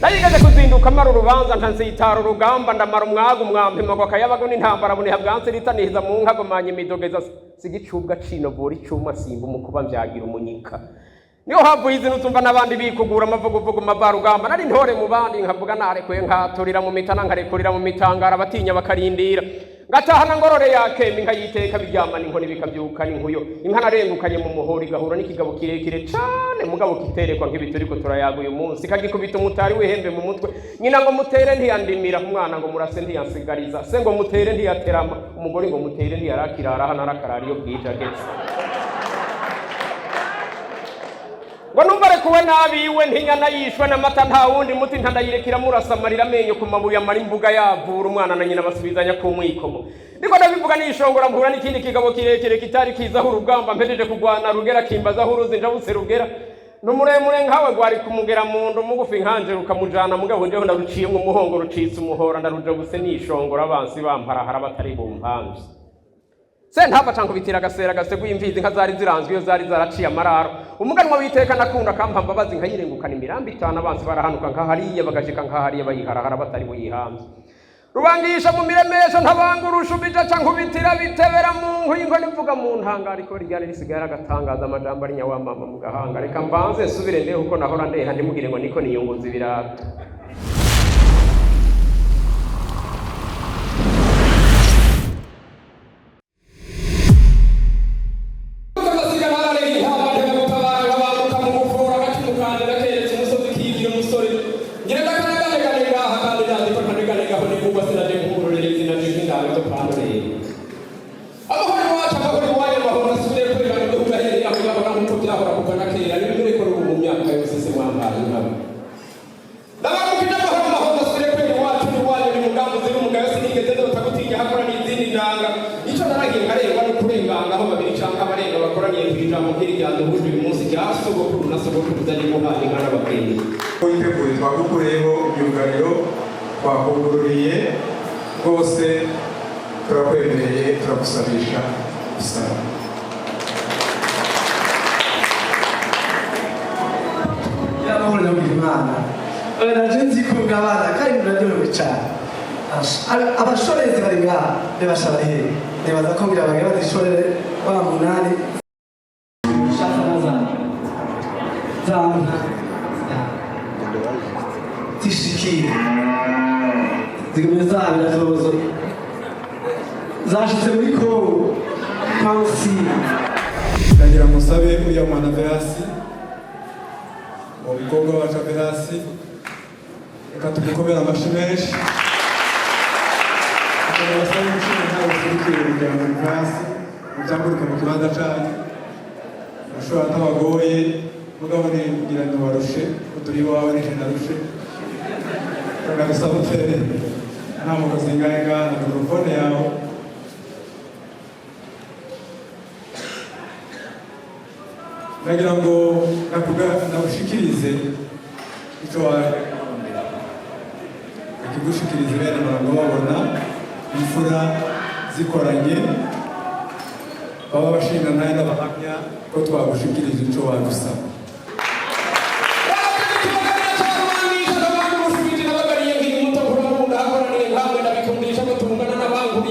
Nayigeze kuzinduka mara urubanza ntansitara urugamba ndamara umwaga umwampema kwa kayabago n'intambara buni habwanse ritanihiza mu nka gomanye midogeza sigicubwa cino bori cuma simba umukuba mvyagira umunyika niyo havuye izinu tumva nabandi bikugura amavuguvugu mabarugamba nari ntore mu bandi nkavuga narekuye nkaturira mu mitana nkarekurira mu mitangara batinya bakarindira ngatahana ngorore yakembe nkayiteka biryamana inkoni bikavyuka n'inkuyo inka narengukanye mu muhori gahura n'ikigabo kirekire cane mugabo kiterekwa nk'ibituriko turayaga uyu munsi kagikubita umutari wihembe mu mutwe nyina ngo mutere ntiyandimira umwana ngo murase ntiyansigariza se ngo mutere ntiyaterama umugore ngo mutere ntiyarakirara hana rakarari yo bwije ageze ngo numbare kuwe nabiwe ntinyana yishwe n'amata nta wundi muti ntandayirekira murasamarira amenyo ku mabuye amara imbuga yavura umwana na nyina basubizanya ku mwikomo niko ndabivuga nishongora mpura n'ikindi kigabo kirekire kitari kizaho urugamba mpejeje kugwana rugera kimbazaho uruzi njabutse rugera numuremure nkawe gwari kumugera mu ndo mugufi nkanje rukamujana mugabo ndeho ndaruciye mu muhongo rucitse umuhora ndarujabutse nishongora abansi bamparahara batari bumpambi se ntava canko bitira gasera gaseguye imvizi nka zari ziranzwe iyo zari zaraciye amararo umuganwa witeka nakunda kampamba bazi nkayirengukana imirambi itana abansi barahanuka nkahariya bagashika nkahariya bayiharahara batari buyihamye rubangisha mu miremesho ntabangurusha ubija canko bitira bitebera mu nkwi inko nivuga mu ntangara iko ryari risigara agatangaza amajambo ari nyawa mama mu gahanga reka mbanze subire ndeho uko nahora ndeha ndimugire ngo niko niyunguza ibirata twagukureho ibyugariro twakugururiye rwose turakwemereye turagusabisha gusaba y'amahoro y'Imana naje nzikubwa abana kandi muraryohewe cyane abashorezi bari ngaha ntibashaba hehe nibaza ko ngira bagera bazishorere wa munani shaka nazana zana tishikire zigumye zabirazozo zashitse muri Kongo pansi ndagira musabe uya mwana Verasi umukobwa wacu Verasi reka tumukomere amashyi menshi basabe gushira ntawe usirikire umuryango Verasi muzamurika mu kibanza cyanyu ashobora atabagoye mugabo ni kugira ngo barushe uturi wawe nije narushe Kanga gusaba utere nta mukozi ngahenga na mikrofone yawe nagira ngo nagushikirize icyo akigushikirize bene abantu babona imfura zikoranye baba bashinga nayo n'abahamya ko twagushikiriza icyo wadusaba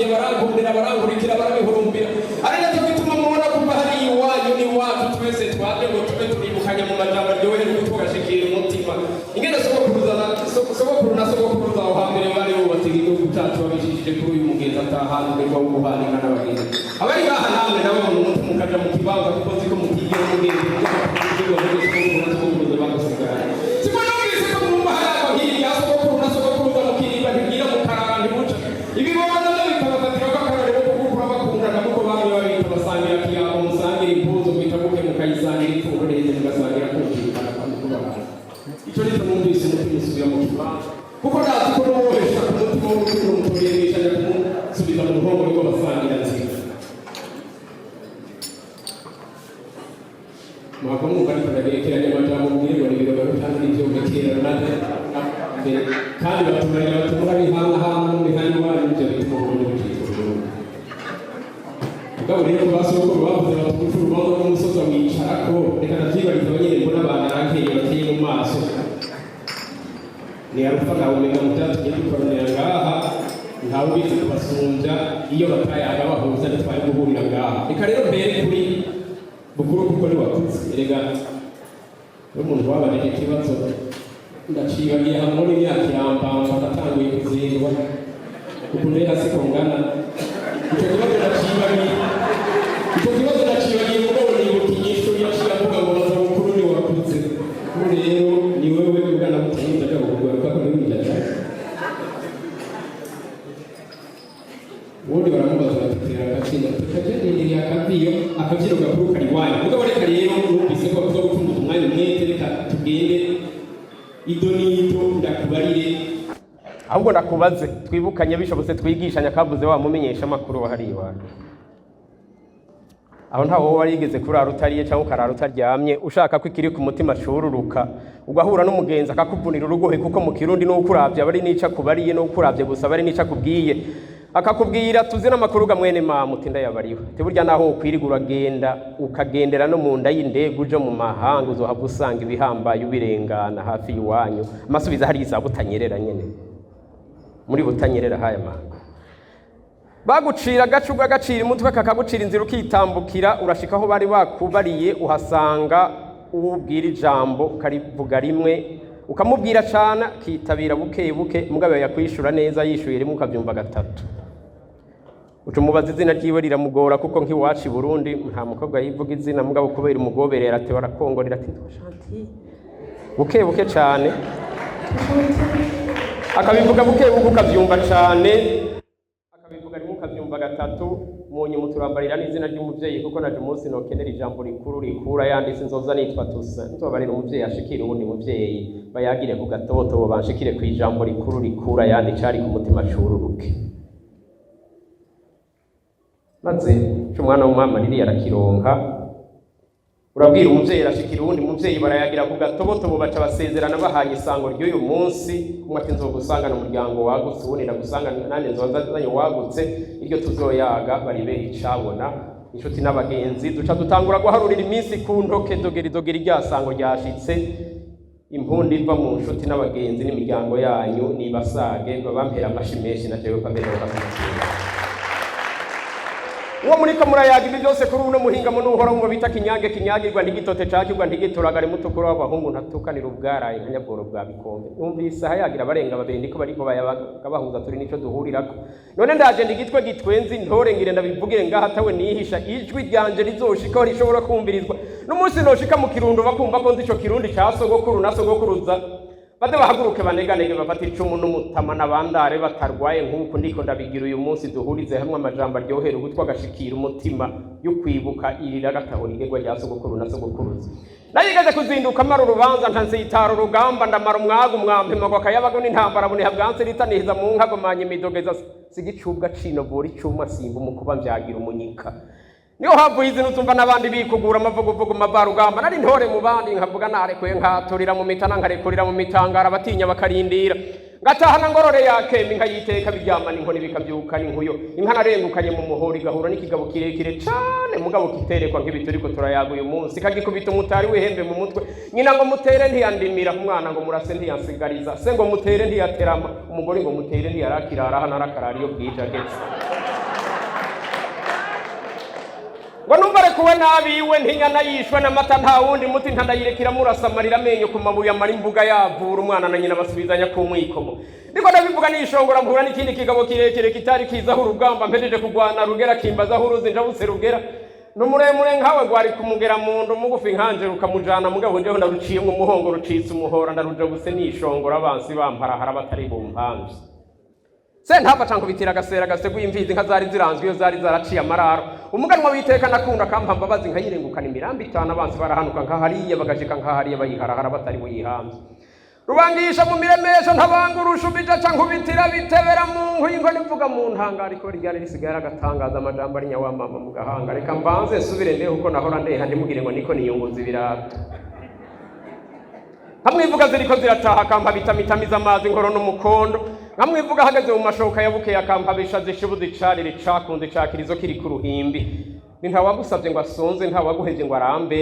barangurikira barabihurumbira ari nacyo bituma mubona kuva hari iwanyu n'iwacu twese twaje ngo tube turibukanya mu majambo aryohera uko tugashikira umutima ingene sogokuru na sogokuruza aho hambere bari bubatse igihugu cyacu babishishije kuri uyu mugenzi atahanurwa w'ubuhanika n'abagenzi abari ngaha namwe nabo mu mutima mukaja mu kibanza kuko ziko mutigira umugenzi bagusigara siko numvise ko mu mahanga hirya sogokuru na sogokuruza mukiriba ntigira mukarara ntimuca ibibona mukayisangira ifunguro neza mugasangira kumvikana kandi kubana icyo rero numvise umutima usubira mu kibanza kuko ndazi ko n'uwohesha ku mutima w'urukundo mutuyeresha ajya kumusubiza mu ruhongo rwo basangira nziza mwaka mwumva ariko ndagerekeranya amajambo mbwirwa n'ibiro bitanga n'ibyo mugaterana kandi batumuranya batumura bihanahana mu mihanda iwanyu ibyo bituma ubundi bucika mugabo rero basoko bavuze batukufu urubanza rw'umusozi amwicarako reka navyibariza abanyene mbona abantu arankeye bateye mu maso ni arufa na omega mutatu tugiye ngaha ntawe ubizi kubasumbya iyo batayaga bahuza twari guhurira ngaha. Reka rero mbere kuri bukuru kuko ni wakuze erega n'umuntu wabaye ikibazo ndacibagiye hamwe n'imyaka yambamba ndatanguye kuzirwa kuko ndera se kongana icyo kibazo ndacibagiye mugabo nibuka inyishu yaciye avuga ngo baza bukuru ni wakuze rero ni wewe ugana mutinda cyo kugaruka ko n'ibijya ubundi baramubaza batera agaciro tukagendera akabiyo akabyiro gakuru kari wanyu mugabo reka rero urumvise ko bavuga gukunda umwanya mwete reka tugende idonito ndakubarire ahubwo ndakubaze twibukanye bishobotse twigishanya kavuze wa mumenyesha makuru wahari iwacu aho ntaho warigeze kurara utariye cyangwa ukarara utaryamye ushaka ko ikiri ku mutima shururuka ugahura n'umugenzi akakuvunira urugohe kuko mu kirundi no ukuravye abari nica kubariye no ukuravye gusa bari nica kubwiye akakubwira tuzi n'amakuru ga mwene mama utinda yabariwe te burya naho ukwirigura genda ukagendera no mu nda y'indege uje mu mahanga uzohava usanga ibihambaye ubirengana hafi y'uwanyu amasubiza hari izabutanyerera nyene muri butanyerera haya manga bagucira gacuga gacira umutwe kakagucira inzira ukitambukira urashikaho bari bakubariye uhasanga ubwira ijambo karivuga rimwe ukamubwira cana kitabira buke buke mugabe yakwishura neza yishuye rimwe ukabyumva gatatu ucumubaza izina ryiwe riramugora kuko nk'iwacu i Burundi nta mukobwa yivuga izina mugabo kubera umugoberera ate barakongorera ati shanti buke buke cyane akabivuga buke buke ukabyumva cyane akabivuga rimwe ukabyumva gatatu munye muturambarira n'izina ry'umuvyeyi kuko naje umunsi nokenera ijambo rikuru rikura yanditse nzoza nitwa tusa ntobarira umuvyeyi ashikira ubundi muvyeyi bayagire ku gatoto bo banshikire ku ijambo rikuru rikura yandi cari ku mutima shururuke maze cy'umwana w'umwama riri yarakironka urabwira umuvyeyi arashikira ubundi muvyeyi barayagira ku gatoto bo baca basezerana bahanye isango ry'uyu munsi umwe ati nzogusangana umuryango wagutse ubundi ndagusangana nane nzozazanye wagutse iryo tuzoyaga bari behe icabona inshuti n'abagenzi duca dutangura guharurira iminsi ku ntoke dogeri ryasango ryashitse impundi iva mu nshuti n'abagenzi n'imiryango yanyu nibasage babampera amashi menshi na jewe pamene bakatsinda uwo muriko murayaga ibi byose kuri uno muhinga mu nuhora ngo bita kinyagirwa ntigitote cakirwa ntigituragare mutukuru w'abahungu ntatukanira ubwaraye nkanyabworo bwa bikombe umvise hayagira barenga babiri ko bariko bayabahuza turi nico duhurirako none ndaje ndigitwe gitwenzi ntore ngire ndabivugire ngaha tawe nihisha ijwi ryanje rizoshika rishobora kumvirizwa n'umunsi noshika mu kirundo bakumva ko nzi ico kirundi ca sogokuru na sogokuruza bade bahaguruke baneganege bafata icumu n'umutama n'abandare batarwaye nk'uko ndiko ndabigira uyu munsi duhurize hamwe amajambo aryohera ugutwa agashikira umutima yo kwibuka irira gatahura igegwa rya sogokuru na sogokuruza nayigaze kuzinduka mara urubanza ntansitara urugamba ndamara umwaga umwampema ngo akayabago n'intambara buniha bwanse ritanihiza mu nka gomanya imidogeza sigicubwa cino buri cuma simba umukuba mvyagira umunyika niyo havuye izina utumva n'abandi bikugura amavuguvugu mavarugamba nari ntore mu bandi nkavuga narekuye nkaturira mu mitana nkarekurira mu mitangara batinya bakarindira ngatahana ngorore yakembe nkayiteka biryamana inkoni bikabyuka n'inkuyo inka narengukanye mu muhoro igahura n'ikigabo kirekire cane mugabo kiterekwa nk'ibituriko turayaga uyu munsi kagikubita umutari wihembe mu mutwe nyina ngo mutere ntiyandimira umwana ngo murase ntiyansigariza se ngo mutere ntiyaterama umugore ngo mutere ntiyarakirara hana arakarara iyo bwije ageze ngo numva rekuwe nabiwe ntinyana yishwe n'amata nta wundi muti ntandayirekira murasamarira amenyo ku mabuye amara imbuga yavura umwana na nyina basubizanya ku mwikomo ndiko ndabivuga nishongora mpura n'ikindi kigabo kirekire kitari kizaho urugamba mpejeje kugwana rugera kimbazaho uruzi njabuse rugera n'umuremure nkawe gwari kumugera mu ndu mugufi nkanje rukamujana mugabo njeho ndaruciye mu muhongo rucitse umuhora ndaruje buse nishongora abansi bamparahara batari bumpamvye se ntapa canko bitira agasera gaseguye imvizi nka zari ziranzwe iyo zari zaraciye amararo umuganwa witeka nakunda kampa mbabazi nkayirengukana imirambi itanu abansi barahanuka nkahariye bagashika nkahariye bayiharahara batari buyihamvye rubangisha mu miremesho ntabangurusha ubija canko bitira bitebera mu nkuyingo nivuga mu ntanga ariko ryari risigara agatangaza amajambo ari nyawamama mu gahanga reka mbanze subire ndeho uko nahora ndeha ndimugire ngo niko niyunguza ibirato hamwivuga ziriko zirataha akampa bitamitamiza amazi nkoro n'umukondo nkamwivuga hagaze mu mashoka yabukeye akampa bishaze shibuze icarire cakunze cakirizo kiri ku ruhimbi ni ntawagusavye ngo asonze ntawaguhevye ngo arambe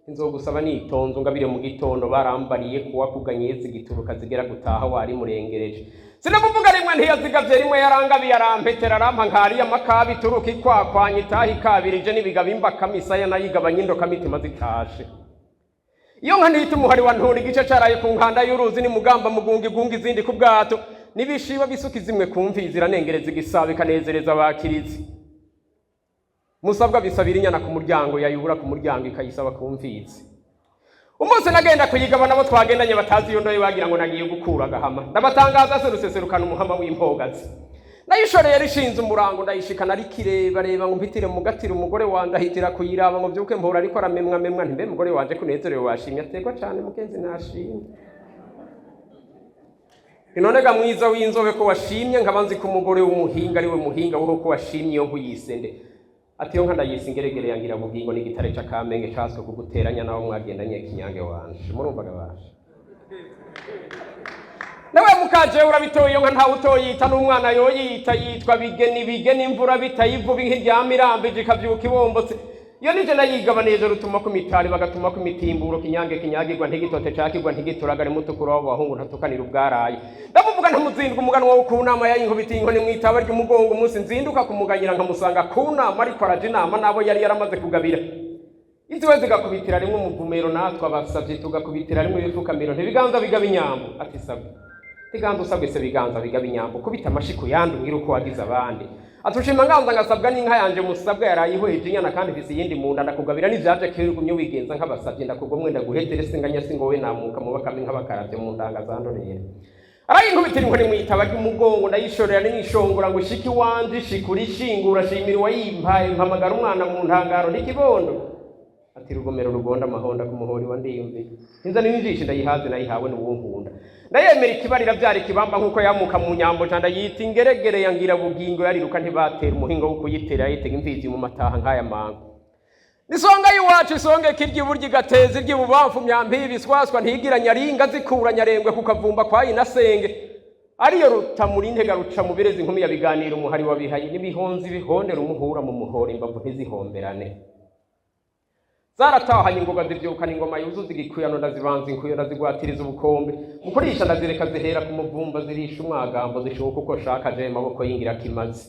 inzogusaba nitonze ngabire mu gitondo barambariye kuwa kuganyezi gituruka zigera gutaha wari murengereje sinakuvuga rimwe ntiyazigavye rimwe yarangabiye arampetera arampa nkari amakabi turuka ikwakwanya itahi kabirije nibigabimba kamisaya nayigabanya indoka mitima zitashe iyo nka ntita umuhari wa nturi igice caraye ku nkanda y'uruzi ni mugamba mugunga igunga izindi ku bwato nibishiba bisuka zimwe kumviza iranengereza igisabo ikanezereza abakirizi musabwa bisabira inyana ku muryango yayubura ku muryango ikayisaba kumviza umunsi nagenda kuyigaba nabo twagendanye batazi iyo ndoye bagira ngo nagiye gukura agahama ndabatangaza se ruseserukana umuhama w'impogazi nayishoreye rishinze umurango ndayishikana rikireba reba ngo mpitire mu gatira umugore wanje ahitira kuyiraba ngo byuke mpora ariko aramemwa ntimbe mugore wanje kunezerewe washimye ategwa cyane mukenzi nashimye inonega mwiza w'inzobe ko washimye nkabanzi ku mugore w'umuhinga ari we muhinga wo ko washimye iyo nkuyisende ati yo nkanda yisingeregere yangira bugingo n'igitare c'akamenge caswe kuguteranya nawo mwagendanye kinyange wanje murumvaga basha nawe mukaje urabitoye nka nta utoyita n'umwana yoyita yitwa bigeni imvura bitayivuba nk'iryamirambe jikavyuka ibombotse iyo nije nayigabanije rutuma ku mitari bagatuma ku mitimburo kinyange kinyagirwa ntigitote cakirwa ntigituragare mutukura w'abahungu ntatukanira ubwaraye ndavuga ntamuzindwa umuganwa wo kunama yayinkubita inkoni mwitaba ry'umugongo umunsi nzinduka kumuganyira nkamusanga kunama ariko araje inama nabo yari yaramaze kugabira iziwe zigakubitira rimwe umuvumero natwe abasavye tugakubitira rimwe ibifukamiro ntibiganza bigaba inyambo ati sabwe iganza usabwe se biganza bigaba inyambo kubita amashiko yandu ngira uko wagize abandi atushima nganza ngasabwa n'inka yanje musabwa yarayihweje inyana kandi ifise iyindi munda ndakugabira n'ivyaje kirugumye wigenza nk'abasavye ndakugomwe ndaguhetere singanya singowe namuka mu bakame nk'abakaravye mu ndanga zandorera arayinkubitira inkoni mwitaba ry'umugongo ndayishorera n'ishongora ngo shiki wanje shikuri shingura shimira wayimpaye mpamagara umwana mu ntangaro n'ikibondo ati rugomero rugonda amahonda ku muhori wa ndiyumviye nza n'injishi ndayihaze nayihawe n'ubunkunda ndayemera ikibarira byari kibamba nkuko yamuka mu nyambo canda yita ingeregere yangira bugingo yariruka ntibatera umuhingo wo kuyitera yitega imfizi mu mataha nk'aya mango nisonga yiwacu isonge kirya iburyo igateza iry'ububamfu myambibi swaswa ntigiranya aringa zikuranya arengwe kukavumba kwa inasenge ariyo rutamurinde garuca mu birezi inkumi yabiganira umuhari wabihaye n'ibihonzi bihondera umuhura mu muhora imbavu ntizihomberane zaratahanye ingoga zivyukana ingoma yuzuza igikuyano ndazibanza inkuyo ndazigwatiriza ubukombe mukurisha ndazireka zihera ku muvumba zirisha umwagambo zishoboka uko shaka je maboko yingira kimazi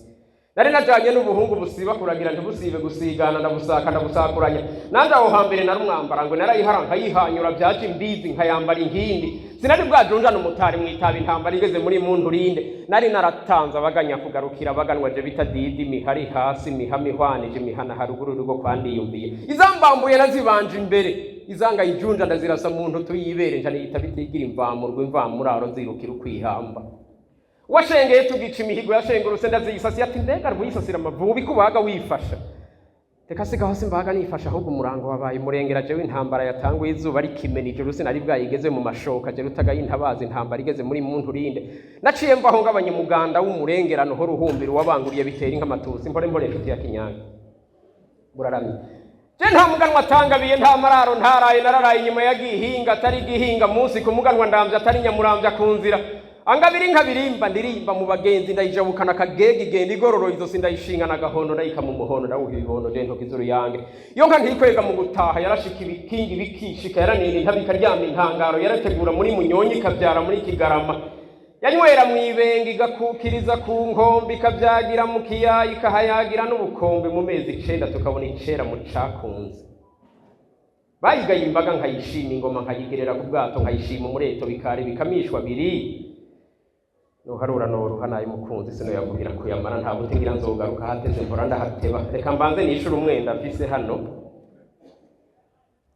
nari najanye n'ubuhungu busiba kuragira ntibusibe gusigana ndabusaka ndabusakuranya nanje aho hambere nari umwambara ngo narayiharanka yihanyura vyaje imbizi nkayambara inkindi sinari bwajunjana umutari mwitaba intambara igeze muri muntu rinde nari naratanze abaganya kugarukira baganwa je bitadidi mihari hasi mihami hwanije mihana haruguru rugo kwandiyumbiye izambambuye nazibanje imbere izanga yijunja ndazirasa muntu tuyibere njane yitabitigira imvamurwe imvamuraro zirukira ukwihamba washengeye tugica imihigo yashengurutse ndazisasi ati ndega rwisasira amavubi kubaga wifasha teka siga hose mbaga nifasha ahubwo umurango wabaye murengera je w'intambara yatanguye izuba rikimenije rusi nari bwayigeze mu mashoka je rutagaye intabazi intambara igeze muri muntu rinde naciye mvaho ngabanye muganda w'umurengerano ho ruhumbira wabanguriye bitera inka matusi mbore nshuti ya kinyange buraramye je nta muganwa atangabiye nta mararo ntaraye nararaye inyuma yagihinga atari gihinga munsi ku muganwa ndamvye atari nyamuramvye akunzira angabiri nkabirimba ndirimba mu bagenzi ndayijabukana kagege igenda igororo izosi ndayishinga na gahondo ndayika mu muhondo ndawuha ibibondo je ntoki zuru yange iyo nka ntikwega mu gutaha yarashika ibikingi bikishika yaranira intabika ryama intangaro yarategura muri munyonyi kabyara muri kigarama yanywera mwibenga igakukiriza ku nkombe ikabyagira mu kiyayi ikahayagira n'ubukombe mu mezi 9 tukabona icera mu cakunze bayigaye imbaga nkayishima ingoma nkayigerera ku bwato nkayishima umureto bikari bikamishwa biri nuharura noruha nayo mukunzi sino yavugira kuyamara nta butingira nzogaruka hateze mpora ndahateba reka mbanze nishura umwenda mfise hano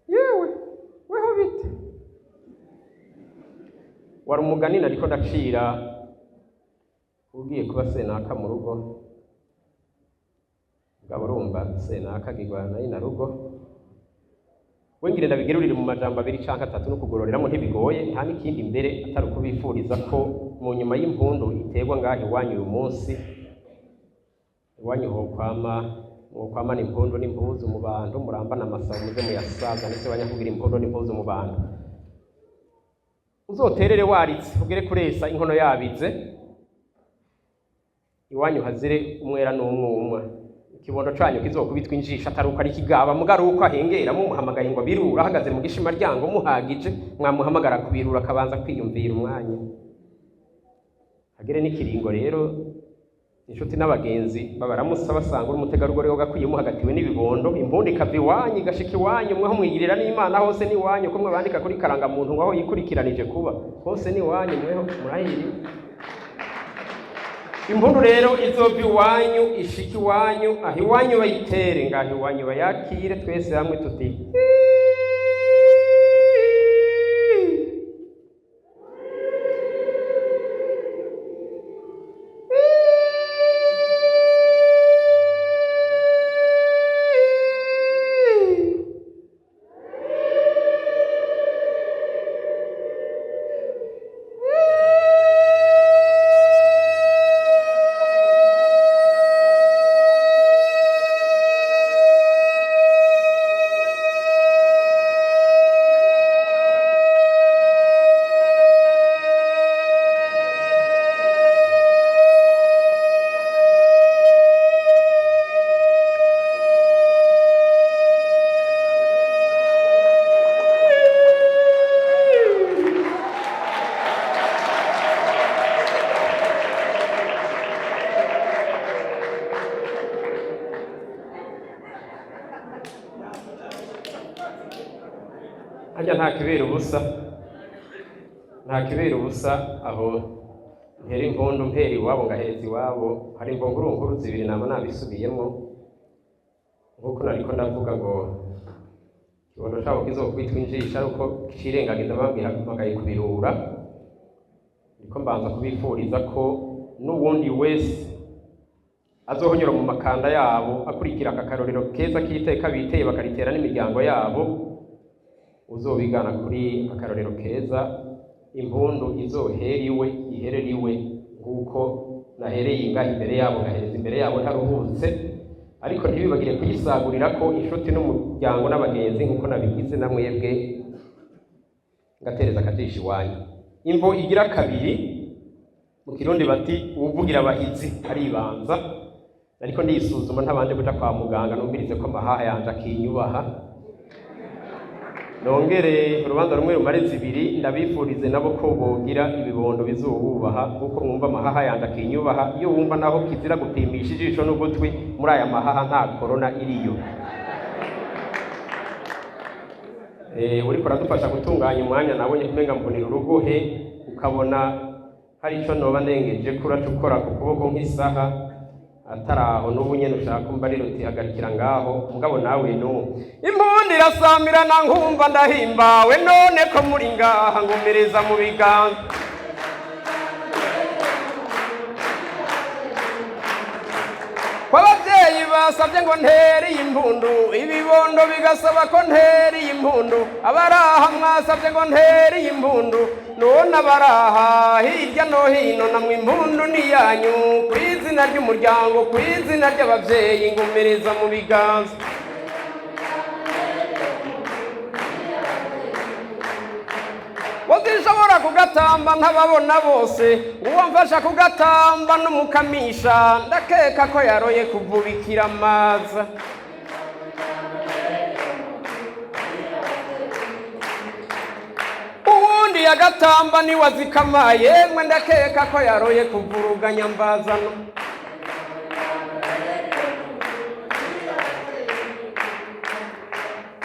yewe weho bite wari umugani nariko ndacira ugiye kuba senaka mu rugo ngabo urumva senaka gigwana ina rugo wengire ndabigirurire mu majambo 2 canke 3 no kugororeramo ntibigoye nta n'ikindi imbere atari kubifuriza ko mu nyuma y'impundu iterwa ngaho iwanyu uyu munsi iwanyu ho kwama n'impundu n'impuzu mu bantu murambana amasaha muze muyasaza ndetse banyakugira impundu n'impuzu mu bantu uzoterere waritse ugere kuresa inkono yabize iwanyu hazire umwera n'umwumwe ikibondo canyu kizokubitwa injisho atari uko ari kigaba mugari uko ahengera mumuhamagaye ngo birura ahagaze mu gishima ryango muhagije mwamuhamagara kubirura akabanza kwiyumvira umwanya agere n'ikiringo rero inshuti n'abagenzi babaramusa basanga uri umutegarugori wagakwiye muhagatiwe n'ibibondo impundi ikava iwanyu igashika iwanyu mwaho mwigirira n'Imana hose ni iwanyu ko mwe bandika kuri karangamuntu ngo aho yikurikiranije kuba hose ni iwanyu mweho murahiriwe impundu rero izova iwanyu ishika iwanyu aho iwanyu bayitere ngaho iwanyu bayakire twese hamwe tuti nta kibera ubusa aho ntera impundu mpera iwabo ngaheza iwabo hari inkuru zibiri nama nabisubiyemo nk'uko nariko ndavuga ngo ikibondo cabo kizokwitwa injisha ariko cirengagiza babwihamagaye kubirura niko mbanza kubifuriza ko n'uwundi wese azohonyora mu makanda yabo akurikira aka karorero keza k'iteka biteye bakaritera n'imiryango yabo uzobigana kuri akarorero keza impundu izoheriwe ihereriwe nguko nahereye ingahe imbere yabo ngahereza imbere yabo ntaruhutse ariko ntibibagire kuyisagurira ko inshuti n'umuryango n'abagenzi nkuko nabigize namwebwe ngatereza akajisho iwanyu imvo igira kabiri mu kirundi bati uvugira abahizi aribanza ariko ndisuzuma ntabanje kuja kwa muganga numvirize ko amahaha yanje akinyubaha nongere urubanza rumwe rumare zibiri ndabifurize nabo ko bogira ibibondo bizububaha kuko mwumva amahaha yanje akinyubaha iyo wumva naho kizira gupimisha ijisho n'ugutwi muri aya mahaha nta corona iriyo uriko uradufasha gutunganya umwanya nabonye kumenga mbonera urugohe ukabona hari ico noba ndengeje kuraca ukora ku kuboko nk'isaha ataraho n'ubu nyene ushaka kumbarira uti hagarikira ngaho mugabo nawe impundi irasamirana nkumva ndahimbawe none ko muri ngaha ngumireza mu biganza kw'abavyeyi basavye ngo ntere impundu ibibondo bigasaba ko ntere impundu abaraha mwasavye ngo ntere impundu none abaraha hirya no hino namwe impundu ni yanyu kw'izina ry'umuryango kw'izina ry'abavyeyi ngumireza mu biganza wazishobora kugatamba ntababona bose uwo mfasha kugatamba n'umukamisha ndakeka ko yaroye kuvubikira amaza uwundi yagatamba ni wazikamaye mwe ndakeka ko yaroye kuvuruganya mbazano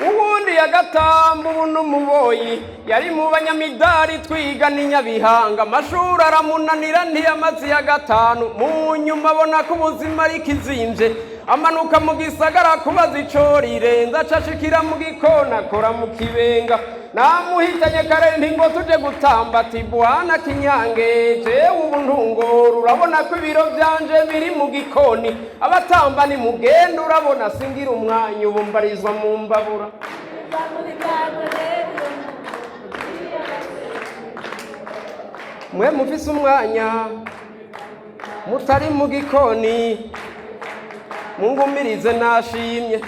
uwundi yagatamba ubu n'umuboyi yari mu banyamidari twiga ni Nyabihanga amashuri aramunanira ntiyamazi ya gatanu mu nyuma abona ko ubuzima ari kizimvye amanuka mu gisagara kubaza ico rirenza acashikira mu gikona akora mu kibenga namuhitanye karenti ngo tuje gutamba ati bwana Kinyange jewe ubu ntungora urabona ko ibiro vyanje biri mu gikoni abatamba ni mugenda urabona singira umwanya ubu mbarizwa mu mbabura mwe mufise umwanya mutari mu gikoni mungumirize nashimye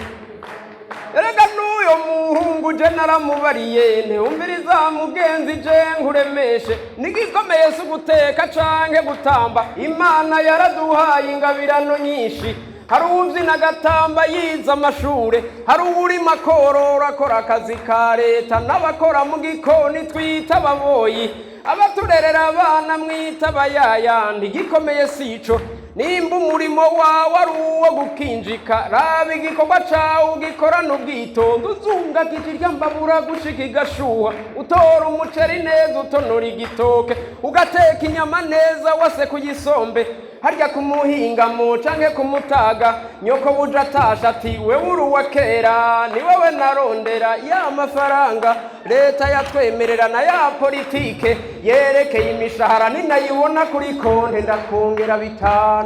erega n'uyo muhungu je naramubariye ntiwumviriza mugenzi je nkuremeshe nigikomeye si uguteka canke gutamba imana yaraduhaye ingabirano nyinshi hari uwuvyina agatamba yize amashure, hari uwurima akorora akora akazi ka leta, n'abakora mu gikoni twita ababoyi, abaturerera abana mwita abayayandi. Igikomeye sico nimba umurimo wawe ari uwo gukinjika, raba igikorwa cawe ugikorana ubwitonzi, uzunga kikirya mbabura gushika igashuha, utora umuceri neza utonora igitoke, ugateka inyama neza wase kuyisombe, harya kumuhingamo canke kumutaga, nyoko buja atasha ati wewe uri uwa kera, ni wewe narondera ya mafaranga leta yatwemerera na ya politike yerekeye imishahara, ninayibona kuri konte ndakongera 5.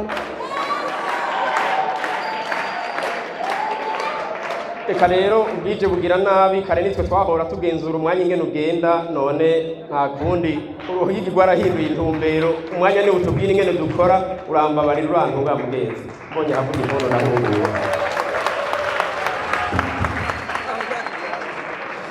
Eka rero ubwije bugira nabi, kare nitwe twahora tugenzura umwanya ingene ugenda, none nta kundi uruhigi rwarahinduye intumbero, umwanya ni utubwira ingene dukora, urambabarira urantunga mugenzi mbonye havuga imbono na